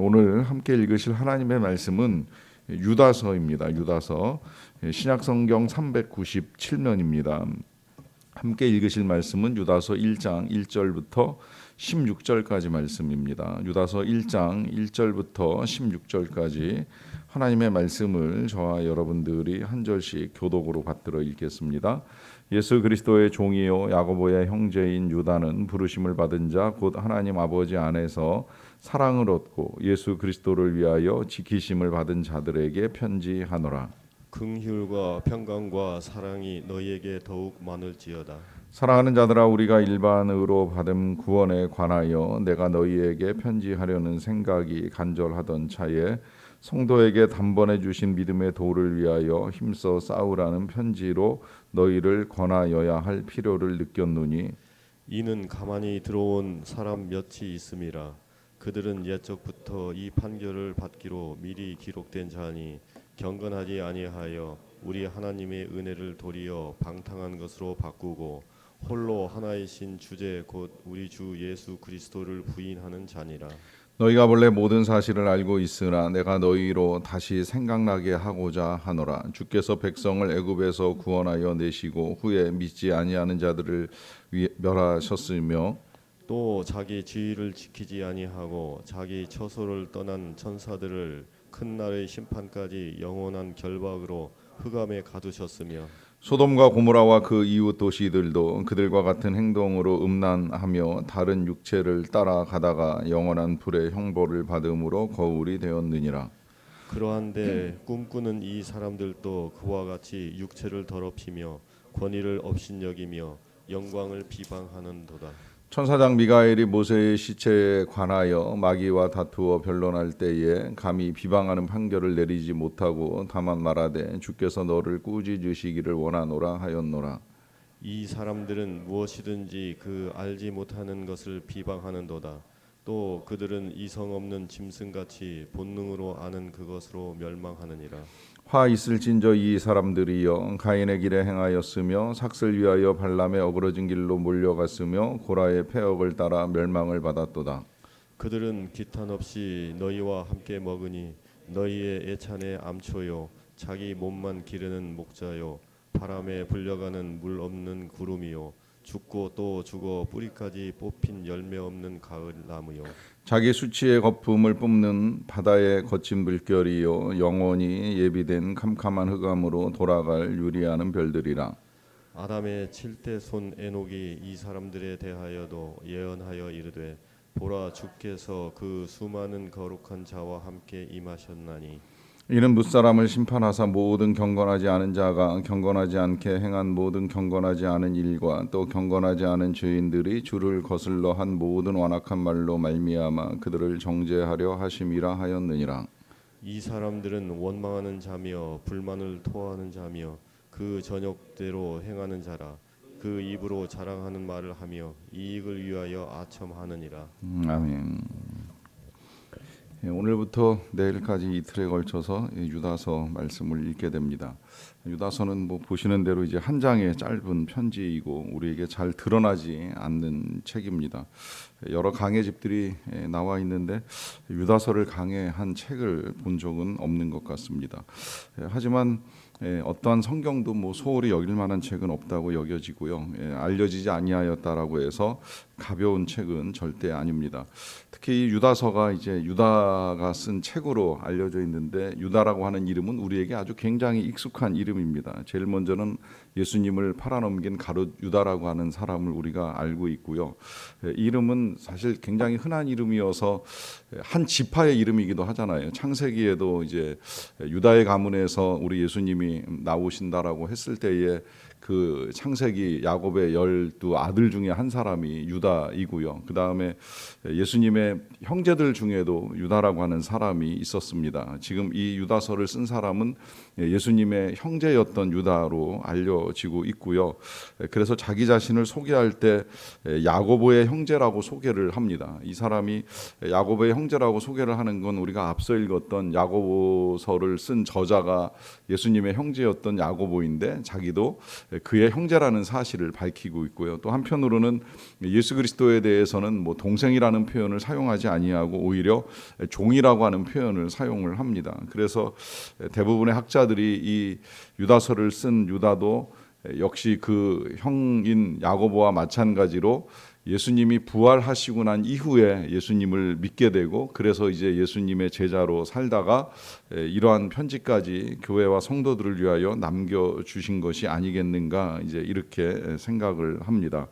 오늘 함께 읽으실 하나님의 말씀은 유다서입니다. 유다서 신약성경 397면입니다. 함께 읽으실 말씀은 유다서 1장 1절부터 16절까지 말씀입니다. 유다서 1장 1절부터 16절까지 하나님의 말씀을 저와 여러분들이 한 절씩 교독으로 받들어 읽겠습니다. 예수 그리스도의 종이요 야고보의 형제인 유다는 부르심을 받은 자 곧 하나님 아버지 안에서 사랑을 얻고 예수 그리스도를 위하여 지키심을 받은 자들에게 편지하노라. 긍휼과 평강과 사랑이 너희에게 더욱 많을지어다. 사랑하는 자들아, 우리가 일반으로 받은 구원에 관하여 내가 너희에게 편지하려는 생각이 간절하던 차에 성도에게 단번에 주신 믿음의 도를 위하여 힘써 싸우라는 편지로 너희를 권하여야 할 필요를 느꼈노니, 이는 가만히 들어온 사람 몇이 있음이라. 그들은 옛적부터 이 판결을 받기로 미리 기록된 자니 경건하지 아니하여 우리 하나님의 은혜를 도리어 방탕한 것으로 바꾸고 홀로 하나이신 주제 곧 우리 주 예수 그리스도를 부인하는 자니라. 너희가 본래 모든 사실을 알고 있으나 내가 너희로 다시 생각나게 하고자 하노라. 주께서 백성을 애굽에서 구원하여 내시고 후에 믿지 아니하는 자들을 멸하셨으며 또 자기 지위를 지키지 아니하고 자기 처소를 떠난 천사들을 큰 날의 심판까지 영원한 결박으로 흑암에 가두셨으며 소돔과 고모라와 그 이웃 도시들도 그들과 같은 행동으로 음란하며 다른 육체를 따라가다가 영원한 불의 형벌을 받음으로 거울이 되었느니라. 그러한데 꿈꾸는 이 사람들도 그와 같이 육체를 더럽히며 권위를 업신여기며 영광을 비방하는도다. 천사장 미가엘이 모세의 시체에 관하여 마귀와 다투어 변론할 때에 감히 비방하는 판결을 내리지 못하고 다만 말하되 주께서 너를 꾸짖으시기를 원하노라 하였노라. 이 사람들은 무엇이든지 그 알지 못하는 것을 비방하는도다. 또 그들은 이성 없는 짐승같이 본능으로 아는 그것으로 멸망하느니라. 화 있을진저 이 사람들이여 가인의 길에 행하였으며 삭슬 위하여 발람의 어그러진 길로 몰려갔으며 고라의 패역을 따라 멸망을 받았도다. 그들은 기탄 없이 너희와 함께 먹으니 너희의 애찬의 암초요 자기 몸만 기르는 목자요 바람에 불려가는 물 없는 구름이요 죽고 또 죽어 뿌리까지 뽑힌 열매 없는 가을 나무요. 자기 수치의 거품을 뿜는 바다의 거친 물결이요 영원히 예비된 캄캄한 흑암으로 돌아갈 유리하는 별들이라. 아담의 7대 손 에녹이 이 사람들에 대하여도 예언하여 이르되 보라 주께서 그 수많은 거룩한 자와 함께 임하셨나니 이는 무사람을 심판하사 모든 경건하지 않은 자가 경건하지 않게 행한 모든 경건하지 않은 일과 또 경건하지 않은 죄인들이 주를 거슬러 한 모든 완악한 말로 말미암아 그들을 정죄하려 하심이라 하였느니라. 이 사람들은 원망하는 자며 불만을 토하는 자며 그 저녁대로 행하는 자라. 그 입으로 자랑하는 말을 하며 이익을 위하여 아첨하느니라. 아멘. 오늘부터 내일까지 이틀에 걸쳐서 유다서 말씀을 읽게 됩니다. 유다서는 뭐 보시는 대로 이제 한 장의 짧은 편지이고 우리에게 잘 드러나지 않는 책입니다. 여러 강해집들이 나와 있는데 유다서를 강해한 책을 본 적은 없는 것 같습니다. 하지만 어떠한 성경도 뭐 소홀히 여길 만한 책은 없다고 여겨지고요. 알려지지 아니하였다라고 해서 가벼운 책은 절대 아닙니다. 특히 이 유다서가 이제 유다가 쓴 책으로 알려져 있는데 유다라고 하는 이름은 우리에게 아주 굉장히 익숙한 이름입니다. 제일 먼저는 예수님을 팔아넘긴 가룟 유다라고 하는 사람을 우리가 알고 있고요. 이 이름은 사실 굉장히 흔한 이름이어서 한 지파의 이름이기도 하잖아요. 창세기에도 이제 유다의 가문에서 우리 예수님이 나오신다라고 했을 때에 그 창세기 야곱의 12 아들 중에 한 사람이 유다이고요. 그 다음에 예수님의 형제들 중에도 유다라고 하는 사람이 있었습니다. 지금 이 유다서를 쓴 사람은 예수님의 형제였던 유다로 여겨지고 있고요. 그래서 자기 자신을 소개할 때 야고보의 형제라고 소개를 합니다. 이 사람이 야고보의 형제라고 소개를 하는 건 우리가 앞서 읽었던 야고보서를 쓴 저자가 예수님의 형제였던 야고보인데 자기도 그의 형제라는 사실을 밝히고 있고요. 또 한편으로는 예수 그리스도에 대해서는 뭐 동생이라는 표현을 사용하지 아니하고 오히려 종이라고 하는 표현을 사용을 합니다. 그래서 대부분의 학자들이 이 유다서를 쓴 유다도 역시 그 형인 야고보와 마찬가지로 예수님이 부활하시고 난 이후에 예수님을 믿게 되고 그래서 이제 예수님의 제자로 살다가 이러한 편지까지 교회와 성도들을 위하여 남겨주신 것이 아니겠는가 이제 이렇게 생각을 합니다.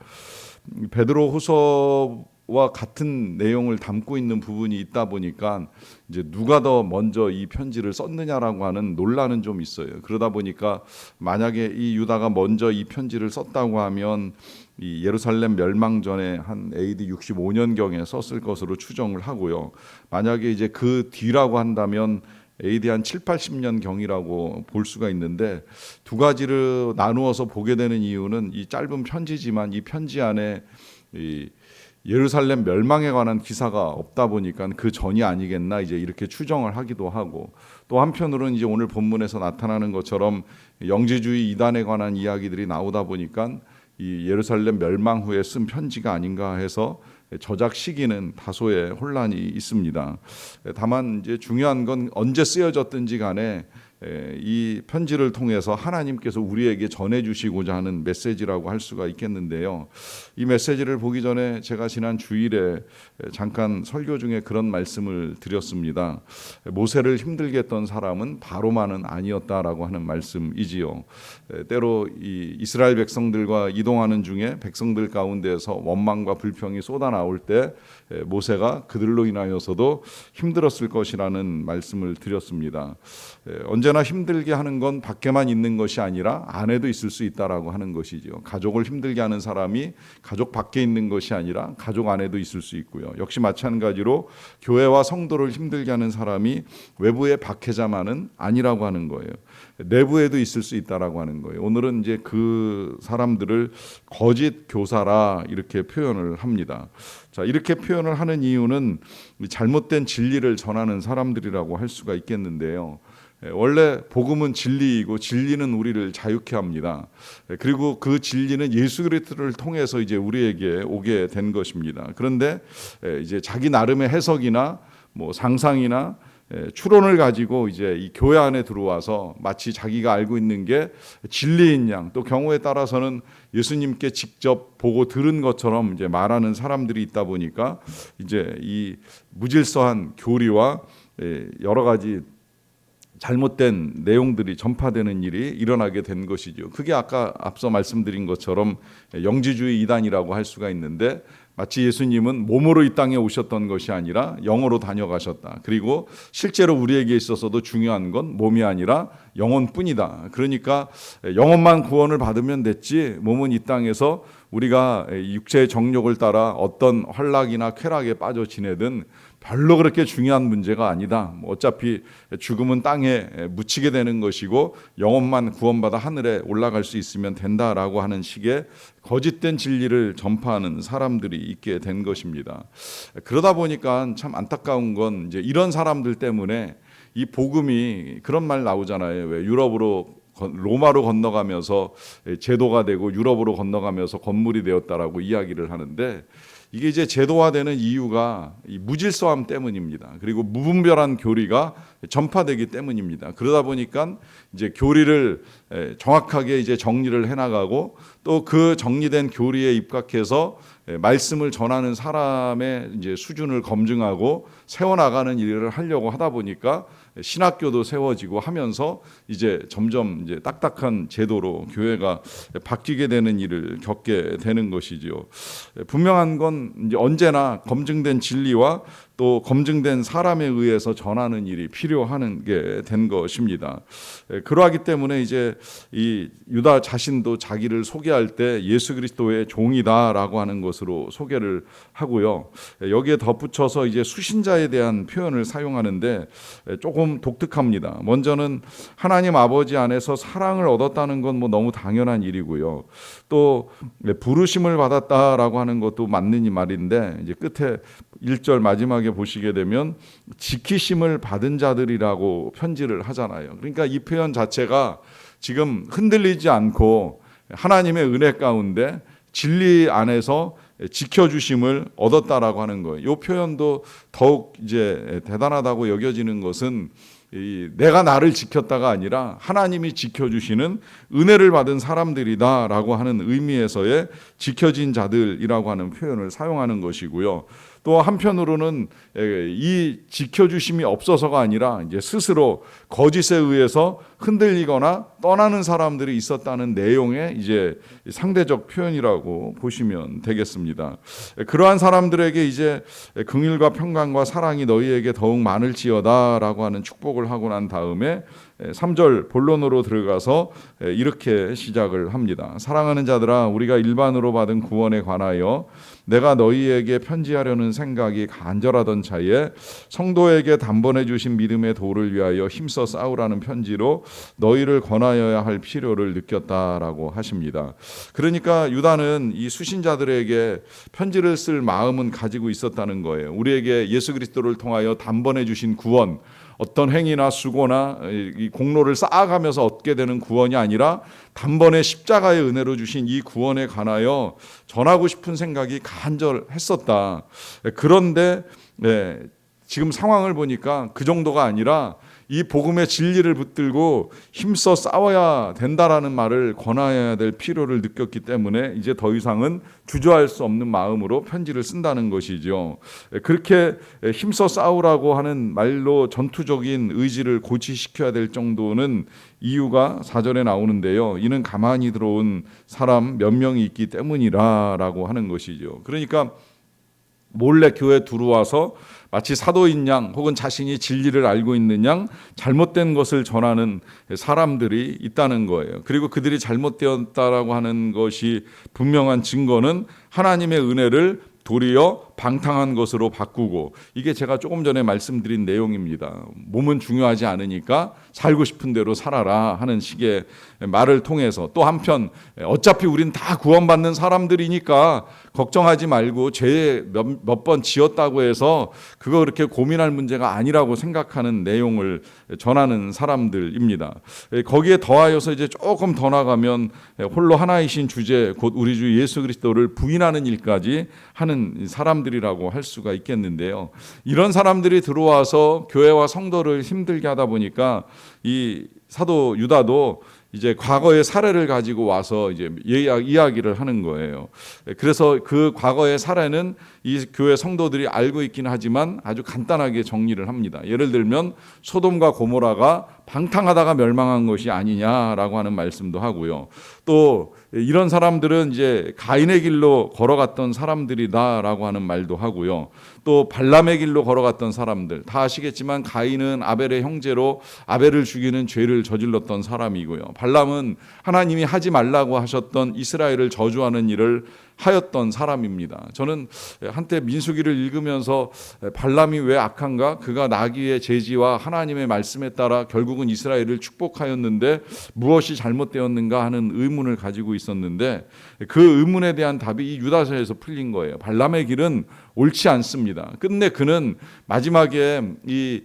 베드로후서와 같은 내용을 담고 있는 부분이 있다 보니까 이제 누가 더 먼저 이 편지를 썼느냐라고 하는 논란은 좀 있어요. 그러다 보니까 만약에 이 유다가 먼저 이 편지를 썼다고 하면 이 예루살렘 멸망 전에 한 AD 65년경에 썼을 것으로 추정을 하고요. 만약에 이제 그 뒤라고 한다면 AD 한 7, 80년 경이라고 볼 수가 있는데 두 가지를 나누어서 보게 되는 이유는 이 짧은 편지지만 이 편지 안에 이 예루살렘 멸망에 관한 기사가 없다 보니까 그 전이 아니겠나 이제 이렇게 추정을 하기도 하고 또 한편으로는 이제 오늘 본문에서 나타나는 것처럼 영지주의 이단에 관한 이야기들이 나오다 보니까 이 예루살렘 멸망 후에 쓴 편지가 아닌가 해서 저작 시기는 다소의 혼란이 있습니다. 다만 이제 중요한 건 언제 쓰여졌든지 간에 이 편지를 통해서 하나님께서 우리에게 전해주시고자 하는 메시지라고 할 수가 있겠는데요. 이 메시지를 보기 전에 제가 지난 주일에 잠깐 설교 중에 그런 말씀을 드렸습니다. 모세를 힘들게 했던 사람은 바로만은 아니었다라고 하는 말씀이지요. 때로 이 이스라엘 백성들과 이동하는 중에 백성들 가운데서 원망과 불평이 쏟아나올 때 모세가 그들로 인하여서도 힘들었을 것이라는 말씀을 드렸습니다. 언제나 힘들게 하는 건 밖에만 있는 것이 아니라 안에도 있을 수 있다라고 하는 것이죠. 가족을 힘들게 하는 사람이 가족 밖에 있는 것이 아니라 가족 안에도 있을 수 있고요. 역시 마찬가지로 교회와 성도를 힘들게 하는 사람이 외부의 박해자만은 아니라고 하는 거예요. 내부에도 있을 수 있다라고 하는 거예요. 오늘은 이제 그 사람들을 거짓 교사라 이렇게 표현을 합니다. 자, 이렇게 표현을 하는 이유는 잘못된 진리를 전하는 사람들이라고 할 수가 있겠는데요. 원래 복음은 진리이고 진리는 우리를 자유케 합니다. 그리고 그 진리는 예수 그리스도를 통해서 이제 우리에게 오게 된 것입니다. 그런데 이제 자기 나름의 해석이나 뭐 상상이나 추론을 가지고 이제 이 교회 안에 들어와서 마치 자기가 알고 있는 게 진리인 양, 또 경우에 따라서는 예수님께 직접 보고 들은 것처럼 이제 말하는 사람들이 있다 보니까 이제 이 무질서한 교리와 여러 가지 잘못된 내용들이 전파되는 일이 일어나게 된 것이죠. 그게 아까 앞서 말씀드린 것처럼 영지주의 이단이라고 할 수가 있는데 마치 예수님은 몸으로 이 땅에 오셨던 것이 아니라 영으로 다녀가셨다. 그리고 실제로 우리에게 있어서도 중요한 건 몸이 아니라 영혼뿐이다. 그러니까 영혼만 구원을 받으면 됐지 몸은 이 땅에서 우리가 육체의 정욕을 따라 어떤 환락이나 쾌락에 빠져 지내든 별로 그렇게 중요한 문제가 아니다. 어차피 죽음은 땅에 묻히게 되는 것이고 영혼만 구원받아 하늘에 올라갈 수 있으면 된다라고 하는 식의 거짓된 진리를 전파하는 사람들이 있게 된 것입니다. 그러다 보니까 참 안타까운 건 이제 이런 사람들 때문에 이 복음이 그런 말 나오잖아요. 왜 로마로 건너가면서 제도가 되고 유럽으로 건너가면서 건물이 되었다라고 이야기를 하는데 이게 이제 제도화되는 이유가 이 무질서함 때문입니다. 그리고 무분별한 교리가 전파되기 때문입니다. 그러다 보니까 이제 교리를 정확하게 이제 정리를 해나가고 또 그 정리된 교리에 입각해서 말씀을 전하는 사람의 이제 수준을 검증하고 세워나가는 일을 하려고 하다 보니까 신학교도 세워지고 하면서 이제 점점 이제 딱딱한 제도로 교회가 바뀌게 되는 일을 겪게 되는 것이지요. 분명한 건 이제 언제나 검증된 진리와 또 검증된 사람에 의해서 전하는 일이 필요한 게 된 것입니다. 그러하기 때문에 이제 이 유다 자신도 자기를 소개할 때 예수 그리스도의 종이다라고 하는 것으로 소개를 하고요. 여기에 덧붙여서 이제 수신자에 대한 표현을 사용하는데 조금 독특합니다. 먼저는 하나님 아버지 안에서 사랑을 얻었다는 건 뭐 너무 당연한 일이고요. 또 부르심을 받았다라고 하는 것도 맞는 이 말인데 이제 끝에 1절 마지막에 보시게 되면 지키심을 받은 자들이라고 편지를 하잖아요. 그러니까 이 표현 자체가 지금 흔들리지 않고 하나님의 은혜 가운데 진리 안에서 지켜주심을 얻었다라고 하는 거예요. 이 표현도 더욱 이제 대단하다고 여겨지는 것은 내가 나를 지켰다가 아니라 하나님이 지켜주시는 은혜를 받은 사람들이다라고 하는 의미에서의 지켜진 자들이라고 하는 표현을 사용하는 것이고요. 또 한편으로는 이 지켜주심이 없어서가 아니라 이제 스스로 거짓에 의해서 흔들리거나 떠나는 사람들이 있었다는 내용의 이제 상대적 표현이라고 보시면 되겠습니다. 그러한 사람들에게 이제 긍휼과 평강과 사랑이 너희에게 더욱 많을지어다라고 하는 축복을 하고 난 다음에 3절 본론으로 들어가서 이렇게 시작을 합니다. 사랑하는 자들아, 우리가 일반으로 받은 구원에 관하여 내가 너희에게 편지하려는 생각이 간절하던 차에 성도에게 단번에 주신 믿음의 도를 위하여 힘써 싸우라는 편지로 너희를 권하여야 할 필요를 느꼈다라고 하십니다. 그러니까 유다는 이 수신자들에게 편지를 쓸 마음은 가지고 있었다는 거예요. 우리에게 예수 그리스도를 통하여 단번에 주신 구원, 어떤 행위나 수고나 이 공로를 쌓아가면서 얻게 되는 구원이 아니라 단번에 십자가의 은혜로 주신 이 구원에 관하여 전하고 싶은 생각이 간절했었다. 그런데 지금 상황을 보니까 그 정도가 아니라 이 복음의 진리를 붙들고 힘써 싸워야 된다라는 말을 권하여야 될 필요를 느꼈기 때문에 이제 더 이상은 주저할 수 없는 마음으로 편지를 쓴다는 것이죠. 그렇게 힘써 싸우라고 하는 말로 전투적인 의지를 고취시켜야 될 정도는 이유가 4절에 나오는데요. 이는 가만히 들어온 사람 몇 명이 있기 때문이라라고 하는 것이죠. 그러니까 몰래 교회에 들어와서 마치 사도인 양 혹은 자신이 진리를 알고 있는 양 잘못된 것을 전하는 사람들이 있다는 거예요. 그리고 그들이 잘못되었다라고 하는 것이 분명한 증거는 하나님의 은혜를 도리어 방탕한 것으로 바꾸고, 이게 제가 조금 전에 말씀드린 내용입니다. 몸은 중요하지 않으니까 살고 싶은 대로 살아라 하는 식의 말을 통해서, 또 한편 어차피 우린 다 구원받는 사람들이니까 걱정하지 말고 죄 몇 번 지었다고 해서 그거 그렇게 고민할 문제가 아니라고 생각하는 내용을 전하는 사람들입니다. 거기에 더하여서 이제 조금 더 나가면 홀로 하나이신 주제 곧 우리 주 예수 그리스도를 부인하는 일까지 하는 사람들이라고 할 수가 있겠는데요. 이런 사람들이 들어와서 교회와 성도를 힘들게 하다 보니까 이 사도 유다도 이제 과거의 사례를 가지고 와서 이제 이야기를 하는 거예요. 그래서 그 과거의 사례는 이 교회 성도들이 알고 있긴 하지만 아주 간단하게 정리를 합니다. 예를 들면 소돔과 고모라가 방탕하다가 멸망한 것이 아니냐라고 하는 말씀도 하고요. 또 이런 사람들은 이제 가인의 길로 걸어갔던 사람들이다라고 하는 말도 하고요. 또 발람의 길로 걸어갔던 사람들, 다 아시겠지만 가인은 아벨의 형제로 아벨을 죽이는 죄를 저질렀던 사람이고요. 발람은 하나님이 하지 말라고 하셨던 이스라엘을 저주하는 일을 하였던 사람입니다. 저는 한때 민수기를 읽으면서 발람이 왜 악한가? 그가 나귀의 제지와 하나님의 말씀에 따라 결국은 이스라엘을 축복하였는데 무엇이 잘못되었는가 하는 의문을 가지고 있었는데, 그 의문에 대한 답이 이 유다서에서 풀린 거예요. 발람의 길은 옳지 않습니다. 끝내 그는 마지막에 이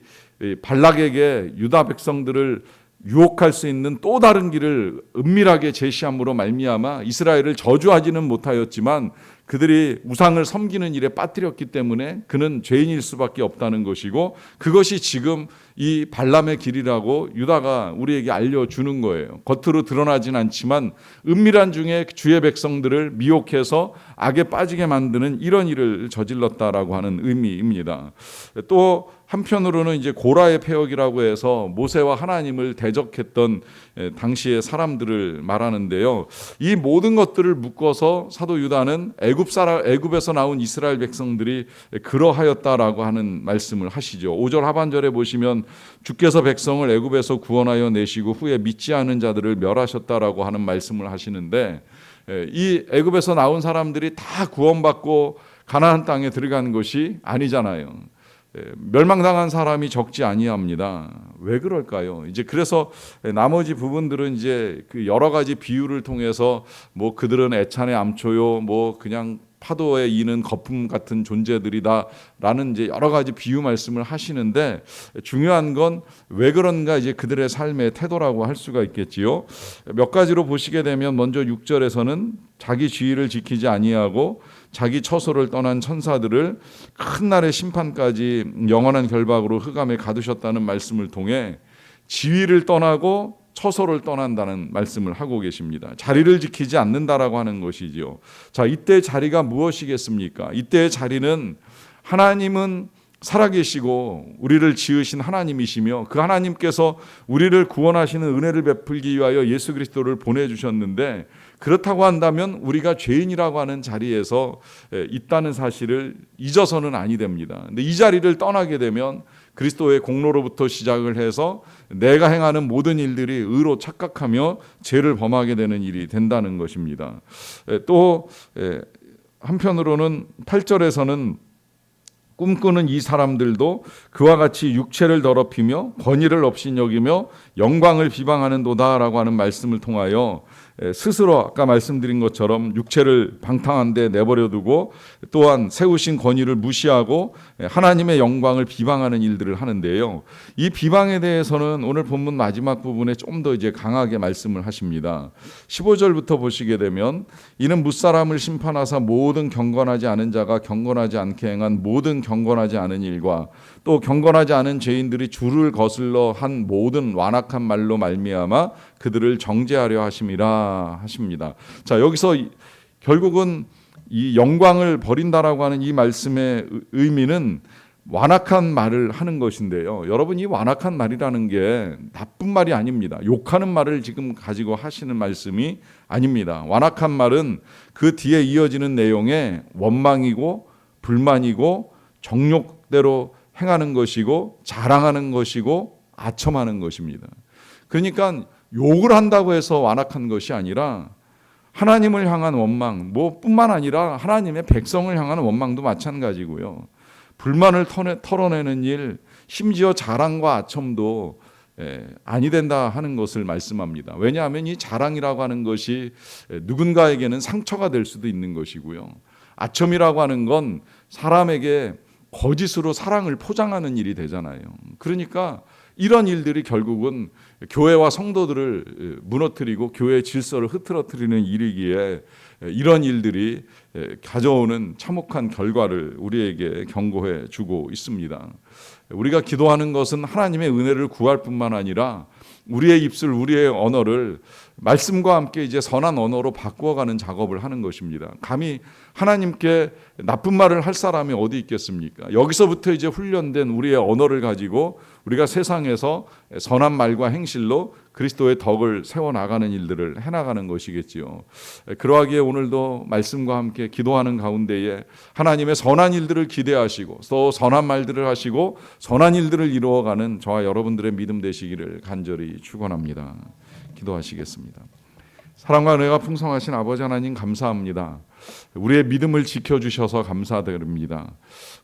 발락에게 유다 백성들을 유혹할 수 있는 또 다른 길을 은밀하게 제시함으로 말미암아 이스라엘을 저주하지는 못하였지만 그들이 우상을 섬기는 일에 빠뜨렸기 때문에 그는 죄인일 수밖에 없다는 것이고, 그것이 지금 이 발람의 길이라고 유다가 우리에게 알려주는 거예요. 겉으로 드러나진 않지만 은밀한 중에 주의 백성들을 미혹해서 악에 빠지게 만드는 이런 일을 저질렀다라고 하는 의미입니다. 또 한편으로는 이제 고라의 패역이라고 해서 모세와 하나님을 대적했던 당시의 사람들을 말하는데요. 이 모든 것들을 묶어서 사도 유다는 애굽에서 나온 이스라엘 백성들이 그러하였다라고 하는 말씀을 하시죠. 5절 하반절에 보시면 주께서 백성을 애굽에서 구원하여 내시고 후에 믿지 않은 자들을 멸하셨다라고 하는 말씀을 하시는데, 이 애굽에서 나온 사람들이 다 구원받고 가나안 땅에 들어간 것이 아니잖아요. 멸망당한 사람이 적지 아니합니다. 왜 그럴까요? 이제 그래서 나머지 부분들은 이제 그 여러 가지 비유를 통해서 뭐 그들은 애찬의 암초요, 뭐 그냥 파도에 이는 거품 같은 존재들이다라는 이제 여러 가지 비유 말씀을 하시는데, 중요한 건 왜 그런가 이제 그들의 삶의 태도라고 할 수가 있겠지요. 몇 가지로 보시게 되면 먼저 6절에서는 자기 지위를 지키지 아니하고 자기 처소를 떠난 천사들을 큰 날의 심판까지 영원한 결박으로 흑암에 가두셨다는 말씀을 통해 지위를 떠나고 처소를 떠난다는 말씀을 하고 계십니다. 자리를 지키지 않는다라고 하는 것이지요. 자, 이때 자리가 무엇이겠습니까? 이때의 자리는 하나님은 살아계시고 우리를 지으신 하나님이시며 그 하나님께서 우리를 구원하시는 은혜를 베풀기 위하여 예수 그리스도를 보내주셨는데, 그렇다고 한다면 우리가 죄인이라고 하는 자리에서 있다는 사실을 잊어서는 아니 됩니다. 근데 이 자리를 떠나게 되면 그리스도의 공로로부터 시작을 해서 내가 행하는 모든 일들이 의로 착각하며 죄를 범하게 되는 일이 된다는 것입니다. 또 한편으로는 8절에서는 꿈꾸는 이 사람들도 그와 같이 육체를 더럽히며 권위를 없이 여기며 영광을 비방하는도다라고 하는 말씀을 통하여 스스로 아까 말씀드린 것처럼 육체를 방탕한 데 내버려두고 또한 세우신 권위를 무시하고 하나님의 영광을 비방하는 일들을 하는데요. 이 비방에 대해서는 오늘 본문 마지막 부분에 좀 더 이제 강하게 말씀을 하십니다. 15절부터 보시게 되면 이는 뭇사람을 심판하사 모든 경건하지 않은 자가 경건하지 않게 행한 모든 경건하지 않은 일과 또 경건하지 않은 죄인들이 주를 거슬러 한 모든 완악한 말로 말미암아 그들을 정죄하려 하심이라 하십니다. 자, 여기서 결국은 이 영광을 버린다라고 하는 이 말씀의 의미는 완악한 말을 하는 것인데요. 여러분, 이 완악한 말이라는 게 나쁜 말이 아닙니다. 욕하는 말을 지금 가지고 하시는 말씀이 아닙니다. 완악한 말은 그 뒤에 이어지는 내용에 원망이고 불만이고 정욕대로 행하는 것이고 자랑하는 것이고 아첨하는 것입니다. 그러니까 욕을 한다고 해서 완악한 것이 아니라 하나님을 향한 원망, 뿐만 아니라 하나님의 백성을 향한 원망도 마찬가지고요. 불만을 털어내는 일, 심지어 자랑과 아첨도 아니 된다 하는 것을 말씀합니다. 왜냐하면 이 자랑이라고 하는 것이 누군가에게는 상처가 될 수도 있는 것이고요. 아첨이라고 하는 건 사람에게 거짓으로 사랑을 포장하는 일이 되잖아요. 그러니까 이런 일들이 결국은 교회와 성도들을 무너뜨리고 교회의 질서를 흐트러뜨리는 일이기에 이런 일들이 가져오는 참혹한 결과를 우리에게 경고해 주고 있습니다. 우리가 기도하는 것은 하나님의 은혜를 구할 뿐만 아니라 우리의 입술, 우리의 언어를 말씀과 함께 이제 선한 언어로 바꾸어가는 작업을 하는 것입니다. 감히 하나님께 나쁜 말을 할 사람이 어디 있겠습니까? 여기서부터 이제 훈련된 우리의 언어를 가지고 우리가 세상에서 선한 말과 행실로 그리스도의 덕을 세워나가는 일들을 해나가는 것이겠지요. 그러하기에 오늘도 말씀과 함께 기도하는 가운데에 하나님의 선한 일들을 기대하시고 또 선한 말들을 하시고 선한 일들을 이루어가는 저와 여러분들의 믿음 되시기를 간절히 축원합니다. 기도하시겠습니다. 사랑과 은혜가 풍성하신 아버지 하나님 감사합니다. 우리의 믿음을 지켜주셔서 감사드립니다.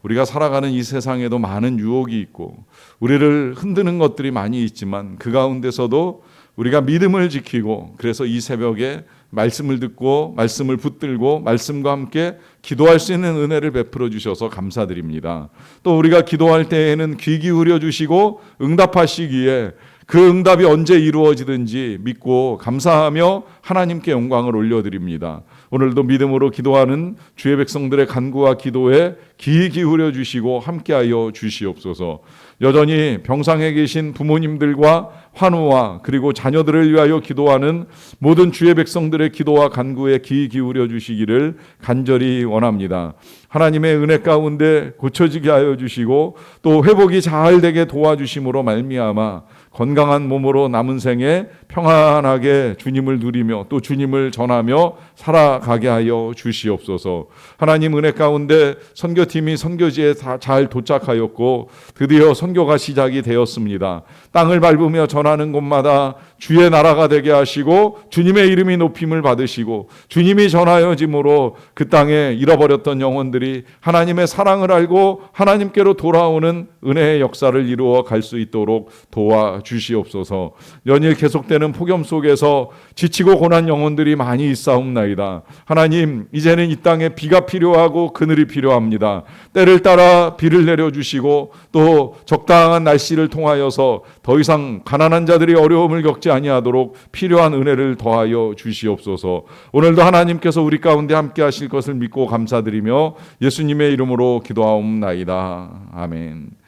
우리가 살아가는 이 세상에도 많은 유혹이 있고 우리를 흔드는 것들이 많이 있지만 그 가운데서도 우리가 믿음을 지키고 그래서 이 새벽에 말씀을 듣고 말씀을 붙들고 말씀과 함께 기도할 수 있는 은혜를 베풀어 주셔서 감사드립니다. 또 우리가 기도할 때에는 귀 기울여 주시고 응답하시기에 그 응답이 언제 이루어지든지 믿고 감사하며 하나님께 영광을 올려드립니다. 오늘도 믿음으로 기도하는 주의 백성들의 간구와 기도에 귀 기울여 주시고 함께하여 주시옵소서. 여전히 병상에 계신 부모님들과 환우와 그리고 자녀들을 위하여 기도하는 모든 주의 백성들의 기도와 간구에 귀 기울여 주시기를 간절히 원합니다. 하나님의 은혜 가운데 고쳐지게 하여 주시고 또 회복이 잘 되게 도와주심으로 말미암아 건강한 몸으로 남은 생에 평안하게 주님을 누리며 또 주님을 전하며 살아가게 하여 주시옵소서. 하나님 은혜 가운데 선교팀이 선교지에 잘 도착하였고 드디어 선교가 시작이 되었습니다. 땅을 밟으며 전하는 곳마다 주의 나라가 되게 하시고 주님의 이름이 높임을 받으시고 주님이 전하여짐으로 그 땅에 잃어버렸던 영혼들이 하나님의 사랑을 알고 하나님께로 돌아오는 은혜의 역사를 이루어 갈 수 있도록 도와주시옵소서. 연일 계속되는 폭염 속에서 지치고 고난 영혼들이 많이 있사옵나이다. 하나님, 이제는 이 땅에 비가 필요하고 그늘이 필요합니다. 때를 따라 비를 내려주시고 또 적당한 날씨를 통하여서 더 이상 가난한 자들이 어려움을 겪지 아니하도록 필요한 은혜를 더하여 주시옵소서. 오늘도 하나님께서 우리 가운데 함께 하실 것을 믿고 감사드리며 예수님의 이름으로 기도하옵나이다. 아멘.